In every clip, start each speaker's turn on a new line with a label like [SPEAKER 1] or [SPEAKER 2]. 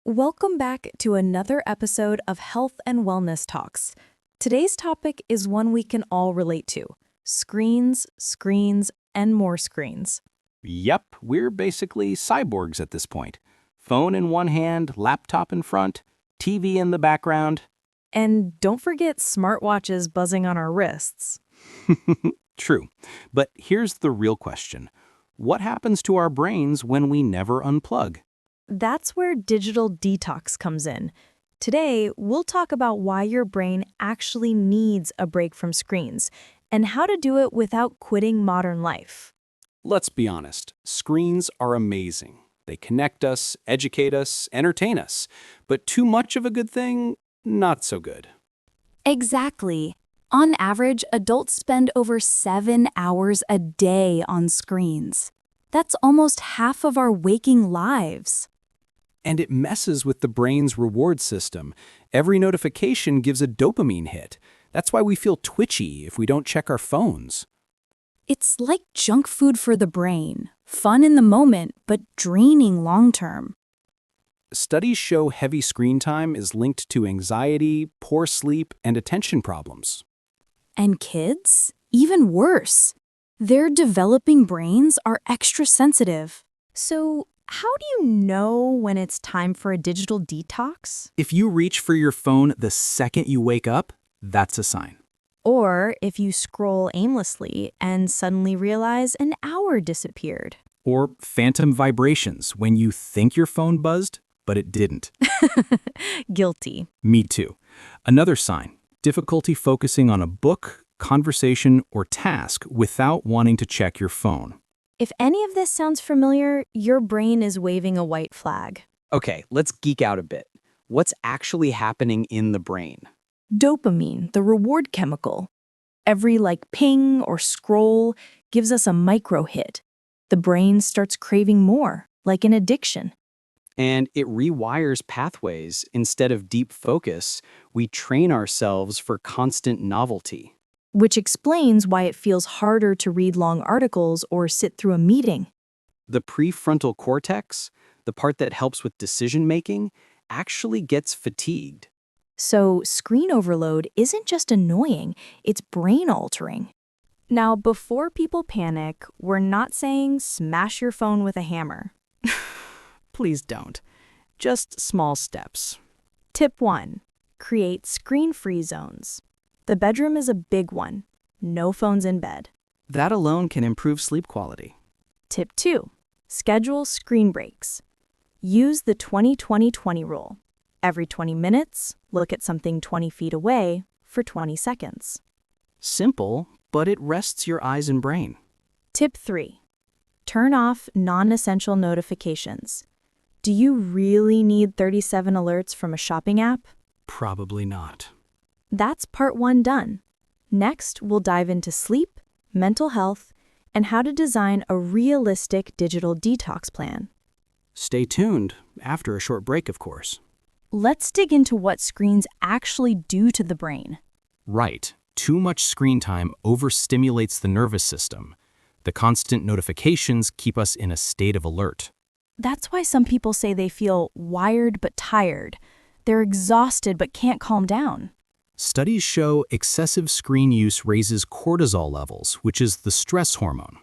[SPEAKER 1] Welcome back to another episode of Health and Wellness Talks. Today's topic is one we can all relate to: screens, and more screens.
[SPEAKER 2] Yep, we're basically cyborgs at this point. Phone in one hand, laptop in front, TV in the background.
[SPEAKER 1] And don't forget smartwatches buzzing on our wrists.
[SPEAKER 2] True. But here's the real question. What happens to our brains when we never unplug?
[SPEAKER 1] That's where digital detox comes in. Today, we'll talk about why your brain actually needs a break from screens and how to do it without quitting modern life.
[SPEAKER 2] Let's be honest, screens are amazing. They connect us, educate us, entertain us. But too much of a good thing, not so good.
[SPEAKER 3] Exactly. On average, adults spend over 7 hours a day on screens. That's almost half of our waking lives.
[SPEAKER 2] And it messes with the brain's reward system. Every notification gives a dopamine hit. That's why we feel twitchy if we don't check our phones.
[SPEAKER 3] It's like junk food for the brain, fun in the moment, but draining long-term.
[SPEAKER 2] Studies show heavy screen time is linked to anxiety, poor sleep, and attention problems.
[SPEAKER 3] And kids? Even worse. Their developing brains are extra sensitive.
[SPEAKER 1] So, how do you know when it's time for a digital detox?
[SPEAKER 2] If you reach for your phone the second you wake up, that's a sign.
[SPEAKER 1] Or if you scroll aimlessly and suddenly realize an hour disappeared.
[SPEAKER 2] Or phantom vibrations when you think your phone buzzed, but it didn't.
[SPEAKER 1] Guilty.
[SPEAKER 2] Me too. Another sign, difficulty focusing on a book, conversation, or task without wanting to check your phone.
[SPEAKER 1] If any of this sounds familiar, your brain is waving a white flag.
[SPEAKER 4] Okay, let's geek out a bit. What's actually happening in the brain?
[SPEAKER 1] Dopamine, the reward chemical. Every ping or scroll gives us a micro hit. The brain starts craving more, like an addiction.
[SPEAKER 4] And it rewires pathways. Instead of deep focus, we train ourselves for constant novelty.
[SPEAKER 1] Which explains why it feels harder to read long articles or sit through a meeting.
[SPEAKER 4] The prefrontal cortex, the part that helps with decision-making, actually gets fatigued.
[SPEAKER 1] So screen overload isn't just annoying, it's brain-altering. Now, before people panic, we're not saying smash your phone with a hammer.
[SPEAKER 2] Please don't. Just small steps.
[SPEAKER 1] Tip 1. Create screen-free zones. The bedroom is a big one. No phones in bed.
[SPEAKER 2] That alone can improve sleep quality.
[SPEAKER 1] Tip 2. Schedule screen breaks. Use the 20-20-20 rule. Every 20 minutes, look at something 20 feet away for 20 seconds.
[SPEAKER 2] Simple, but it rests your eyes and brain.
[SPEAKER 1] Tip 3. Turn off non-essential notifications. Do you really need 37 alerts from a shopping app?
[SPEAKER 2] Probably not.
[SPEAKER 1] That's part 1 done. Next, we'll dive into sleep, mental health, and how to design a realistic digital detox plan.
[SPEAKER 2] Stay tuned, after a short break, of course.
[SPEAKER 1] Let's dig into what screens actually do to the brain.
[SPEAKER 2] Right. Too much screen time overstimulates the nervous system. The constant notifications keep us in a state of alert.
[SPEAKER 1] That's why some people say they feel wired but tired. They're exhausted but can't calm down.
[SPEAKER 2] Studies show excessive screen use raises cortisol levels, which is the stress hormone.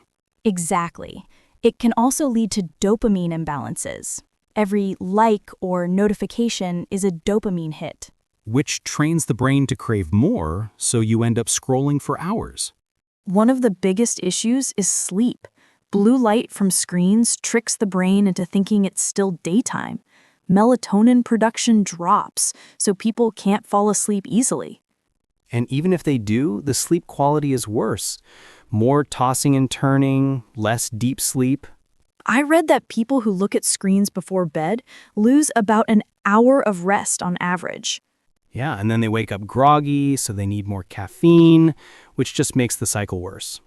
[SPEAKER 1] Exactly. It can also lead to dopamine imbalances. Every like or notification is a dopamine hit.
[SPEAKER 2] Which trains the brain to crave more, so you end up scrolling for hours.
[SPEAKER 1] One of the biggest issues is sleep. Blue light from screens tricks the brain into thinking it's still daytime. Melatonin production drops, so people can't fall asleep easily.
[SPEAKER 2] And even if they do, the sleep quality is worse. More tossing and turning, less deep sleep.
[SPEAKER 1] I read that people who look at screens before bed lose about an hour of rest on average.
[SPEAKER 2] Yeah, and then they wake up groggy, so they need more caffeine, which just makes the cycle worse.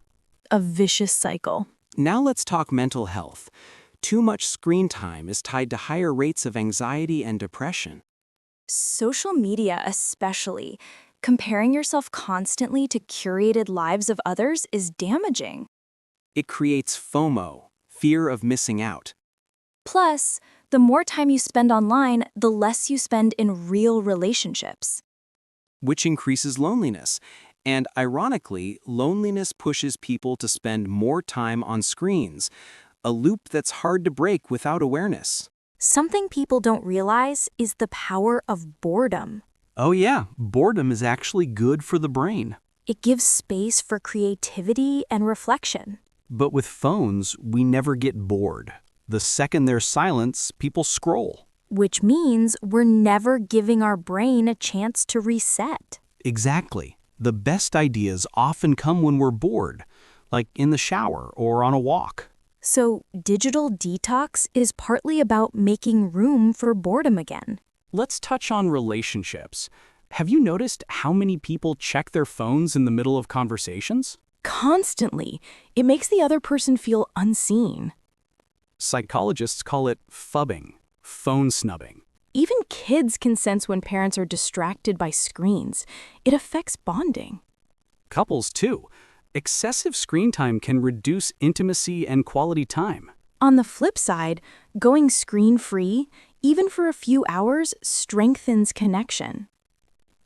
[SPEAKER 1] A vicious cycle.
[SPEAKER 4] Now let's talk mental health. Too much screen time is tied to higher rates of anxiety and depression.
[SPEAKER 3] Social media especially. Comparing yourself constantly to curated lives of others is damaging.
[SPEAKER 4] It creates FOMO, fear of missing out.
[SPEAKER 3] Plus, The more time you spend online, the less you spend in real relationships.
[SPEAKER 2] Which increases loneliness. And ironically, loneliness pushes people to spend more time on screens, a loop that's hard to break without awareness.
[SPEAKER 3] Something people don't realize is the power of boredom.
[SPEAKER 2] Oh yeah, boredom is actually good for the brain.
[SPEAKER 3] It gives space for creativity and reflection.
[SPEAKER 2] But with phones, we never get bored. The second there's silence, people scroll.
[SPEAKER 3] Which means we're never giving our brain a chance to reset.
[SPEAKER 2] Exactly. The best ideas often come when we're bored, like in the shower or on a walk.
[SPEAKER 3] So, digital detox is partly about making room for boredom again.
[SPEAKER 2] Let's touch on relationships. Have you noticed how many people check their phones in the middle of conversations?
[SPEAKER 1] Constantly. It makes the other person feel unseen.
[SPEAKER 2] Psychologists call it phubbing, phone snubbing.
[SPEAKER 1] Even kids can sense when parents are distracted by screens. It affects bonding.
[SPEAKER 2] Couples, too. Excessive screen time can reduce intimacy and quality time.
[SPEAKER 1] On the flip side, going screen-free, even for a few hours, strengthens connection.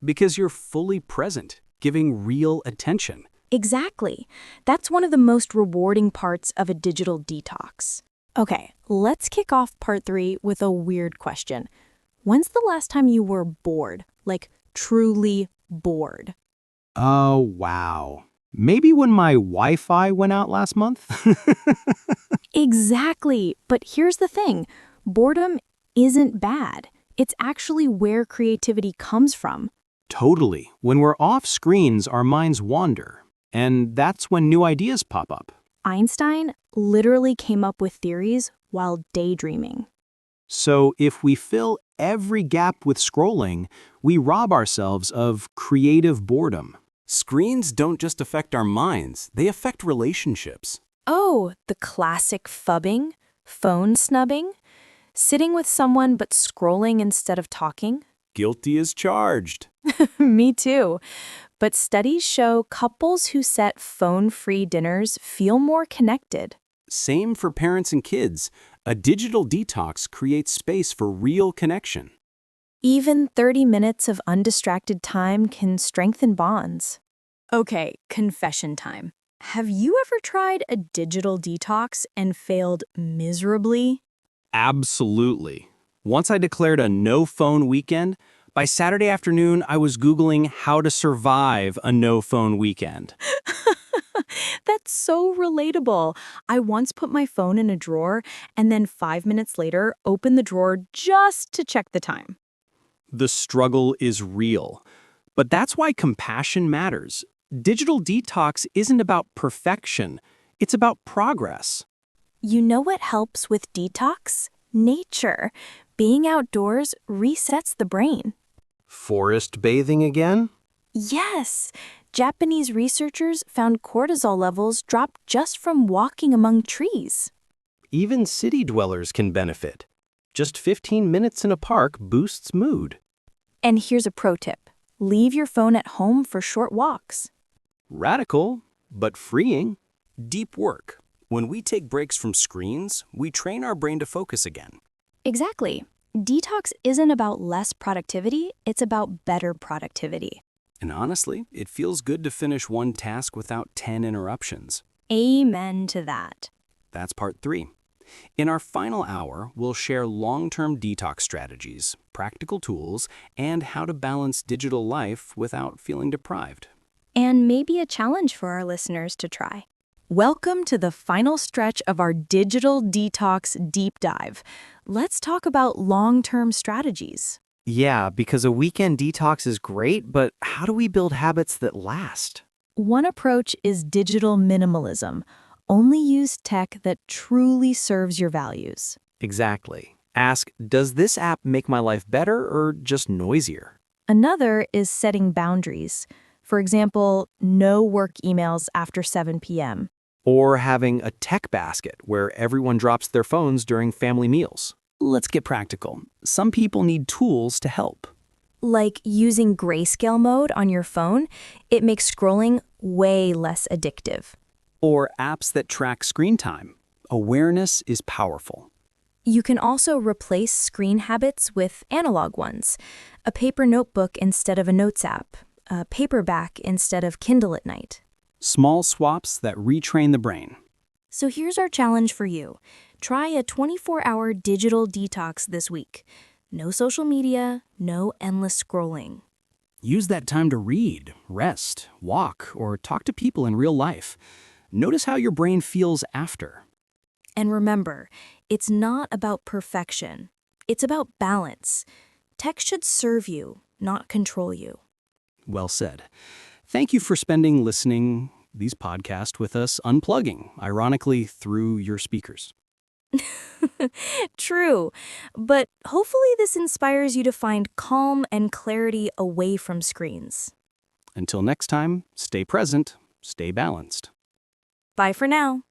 [SPEAKER 2] Because you're fully present, giving real attention.
[SPEAKER 1] Exactly. That's one of the most rewarding parts of a digital detox. Okay, let's kick off part 3 with a weird question. When's the last time you were bored? Like, truly bored?
[SPEAKER 2] Oh, wow. Maybe when my Wi-Fi went out last month?
[SPEAKER 1] Exactly. But here's the thing. Boredom isn't bad. It's actually where creativity comes from.
[SPEAKER 2] Totally. When we're off screens, our minds wander. And that's when new ideas pop up.
[SPEAKER 1] Einstein literally came up with theories while daydreaming.
[SPEAKER 2] So if we fill every gap with scrolling, we rob ourselves of creative boredom. Screens don't just affect our minds, they affect relationships.
[SPEAKER 1] Oh, the classic phubbing, phone snubbing, sitting with someone but scrolling instead of talking.
[SPEAKER 2] Guilty as charged.
[SPEAKER 1] Me too. But studies show couples who set phone-free dinners feel more connected.
[SPEAKER 2] Same for parents and kids. A digital detox creates space for real connection.
[SPEAKER 1] Even 30 minutes of undistracted time can strengthen bonds. Okay, confession time. Have you ever tried a digital detox and failed miserably?
[SPEAKER 2] Absolutely. Once I declared a no-phone weekend, by Saturday afternoon, I was Googling how to survive a no-phone weekend.
[SPEAKER 1] That's so relatable. I once put my phone in a drawer and then 5 minutes later opened the drawer just to check the time.
[SPEAKER 2] The struggle is real. But that's why compassion matters. Digital detox isn't about perfection. It's about progress.
[SPEAKER 1] You know what helps with detox? Nature. Being outdoors resets the brain.
[SPEAKER 2] Forest bathing again?
[SPEAKER 1] Yes! Japanese researchers found cortisol levels drop just from walking among trees.
[SPEAKER 2] Even city dwellers can benefit. Just 15 minutes in a park boosts mood.
[SPEAKER 1] And here's a pro tip. Leave your phone at home for short walks.
[SPEAKER 2] Radical, but freeing. Deep work. When we take breaks from screens, we train our brain to focus again.
[SPEAKER 1] Exactly. Detox isn't about less productivity, it's about better productivity.
[SPEAKER 2] And honestly, it feels good to finish one task without 10 interruptions.
[SPEAKER 1] Amen to that.
[SPEAKER 2] That's part 3. In our final hour, we'll share long-term detox strategies, practical tools, and how to balance digital life without feeling deprived.
[SPEAKER 1] And maybe a challenge for our listeners to try. Welcome to the final stretch of our digital detox deep dive. Let's talk about long-term strategies.
[SPEAKER 4] Yeah, because a weekend detox is great, but how do we build habits that last?
[SPEAKER 1] One approach is digital minimalism. Only use tech that truly serves your values.
[SPEAKER 4] Exactly. Ask, does this app make my life better or just noisier?
[SPEAKER 1] Another is setting boundaries. For example, no work emails after 7 p.m.
[SPEAKER 4] Or having a tech basket where everyone drops their phones during family meals.
[SPEAKER 2] Let's get practical. Some people need tools to help.
[SPEAKER 1] Like using grayscale mode on your phone, it makes scrolling way less addictive.
[SPEAKER 2] Or apps that track screen time. Awareness is powerful.
[SPEAKER 3] You can also replace screen habits with analog ones, a paper notebook instead of a notes app, a paperback instead of Kindle at night.
[SPEAKER 2] Small swaps that retrain the brain.
[SPEAKER 3] So here's our challenge for you. Try a 24-hour digital detox this week. No social media, no endless scrolling.
[SPEAKER 2] Use that time to read, rest, walk, or talk to people in real life. Notice how your brain feels after.
[SPEAKER 3] And remember, it's not about perfection. It's about balance. Tech should serve you, not control you.
[SPEAKER 2] Well said. Thank you for listening these podcasts with us, unplugging, ironically, through your speakers.
[SPEAKER 3] True, but hopefully this inspires you to find calm and clarity away from screens.
[SPEAKER 2] Until next time, stay present, stay balanced.
[SPEAKER 3] Bye for now.